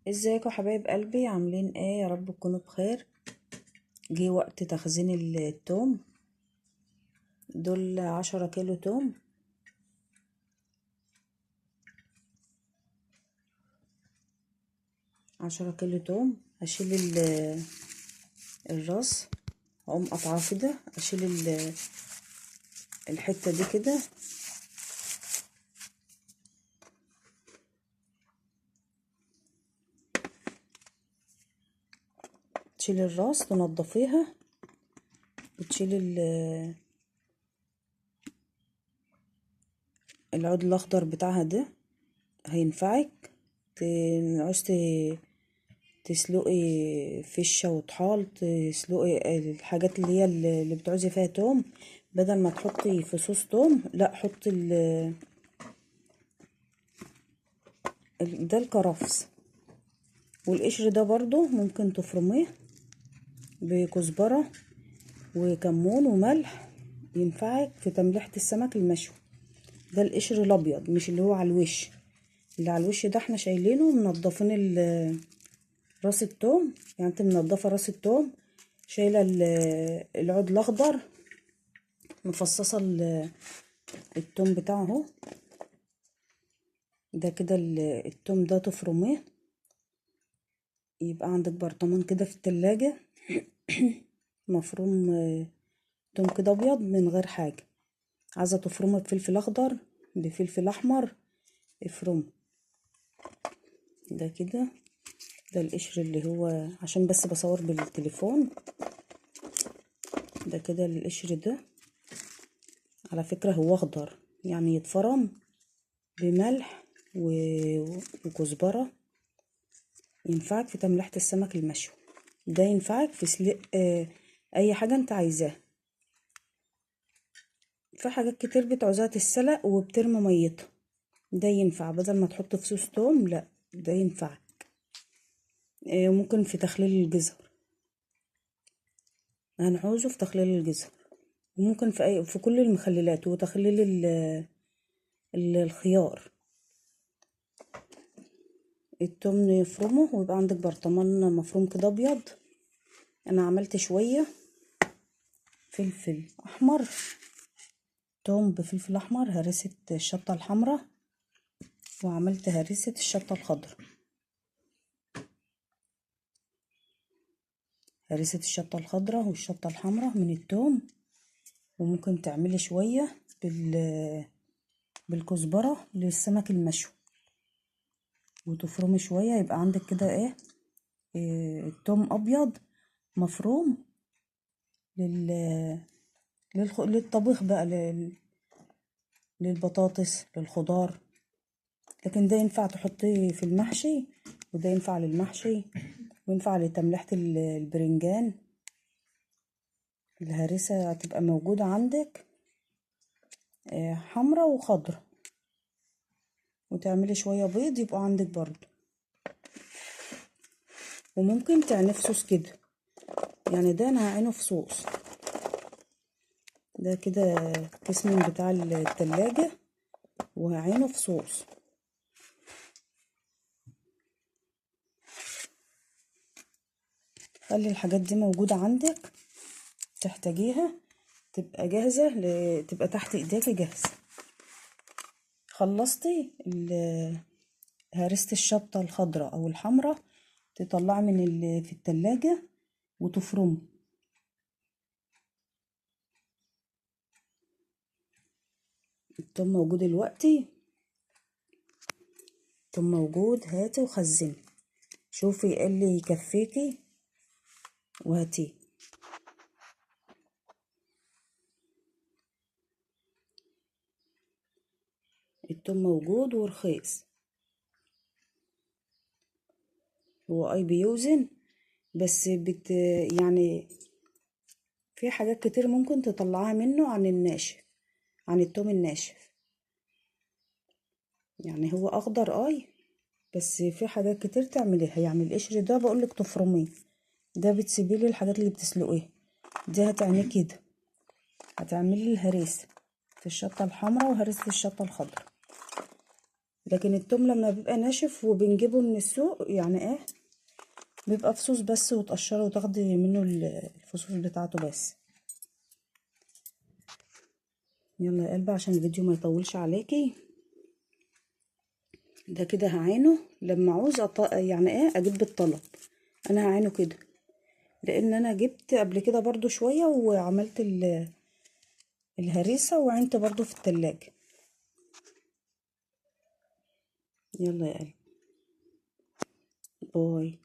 ازيكم حبايب قلبي؟ عاملين ايه؟ يا رب تكونوا بخير. جه وقت تخزين التوم. دول 10 كيلو توم. 10 كيلو توم. هشيل الراس، اقوم قطعاه كده، اشيل الحتة دي كده. تشيل الراس، تنضفيها، وتشيل العود الاخضر بتاعها ده. هينفعك عوزت تسلقي فشة وطحال، تسلقي الحاجات اللي هي اللي بتعوزي فيها توم. بدل ما تحطي في صوص توم، لا حطي ده الكرفس. والقشر ده برضو ممكن تفرميه بكزبرة وكمون وملح، ينفعك في تمليحة السمك المشوي. ده القشر الابيض، مش اللي هو على الوش. اللي على الوش ده احنا شايلينه ومنضفين راس التوم. يعني انت منضفه راس التوم، شايله العود الاخضر، مفصصه التوم بتاعه اهو. ده كده التوم ده تفرميه، يبقى عندك برطمان كده في التلاجة مفروم توم كده ابيض من غير حاجه. عايزه تفرمه بفلفل اخضر، بفلفل احمر، افرمه. ده كده، ده القشر اللي هو عشان بس بصور بالتليفون. ده كده القشر ده، على فكره هو اخضر، يعني يتفرم بملح وكزبره. ينفعك في تملحة السمك المشوي. ده ينفعك في سلق اي حاجة انت عايزاها. في حاجات كتير بتعوزها تتسلق وبترمي ميتها. ده ينفع بدل ما تحط في صوص توم، لا ده ينفعك. ممكن في تخليل الجزر، هنعوزه في تخليل الجزر. وممكن في كل المخللات وتخليل الخيار. التوم نفرمه ويبقى عندك برطمان مفروم كده ابيض. انا عملت شوية فلفل احمر، توم بفلفل احمر، هرسة الشطة الحمراء، وعملت هرسة الشطة الخضراء. هرسة الشطة الخضراء والشطة الحمراء من التوم. وممكن تعملي شوية بالكزبرة للسمك المشوي، وتفرمي شوية، يبقى عندك كده التوم ابيض مفروم لل للطبيخ بقى، للبطاطس، للخضار. لكن ده ينفع تحطيه في المحشي، وده ينفع للمحشي، وينفع لتملحة البرنجان. الهريسة هتبقى موجودة عندك حمرا وخضرا. وتعملي شوية بيض يبقوا عندك برضو. وممكن تعينيه في صوص كده، يعني ده انا هعينه في صوص. ده كده كيس من بتاع التلاجة، وهعينه في صوص. خلي الحاجات دي موجودة عندك، تحتاجيها تبقى جاهزة، تبقى تحت ايديكي جاهزة. خلصتي هرسة الشطة الخضراء او الحمراء، تطلعي من اللي في التلاجة وتفرمي. التوم موجود دلوقتي، التوم موجود، هاتي وخزني. شوفي ايه اللي يكفيكي وهاتيه. التوم موجود ورخيص. هو بيوزن، بس يعني في حاجات كتير ممكن تطلعها منه عن الناشف، عن التوم الناشف. يعني هو اخضر بس في حاجات كتير تعمليها. يعني القشر ده بقولك تفرميه، ده بتسيبيلي الحاجات اللي بتسلقيها. دي هتعملي كده، هتعملي الهريسة في الشطة الحمراء وهريسة الشطة الخضراء. لكن التوم لما بيبقى ناشف وبنجيبه من السوق يعني ايه بيبقى فصوص بس، وتقشره وتاخدي منه الفصوص بتاعته بس. يلا يا قلبي عشان الفيديو ما يطولش عليكي، ده كده هعينه لما عاوز يعني ايه اجيب بالطلب. انا هعينه كده لان انا جبت قبل كده برضو شوية وعملت الهريسة وعينت برضو في التلاجة. يلا يا قلبي، باي.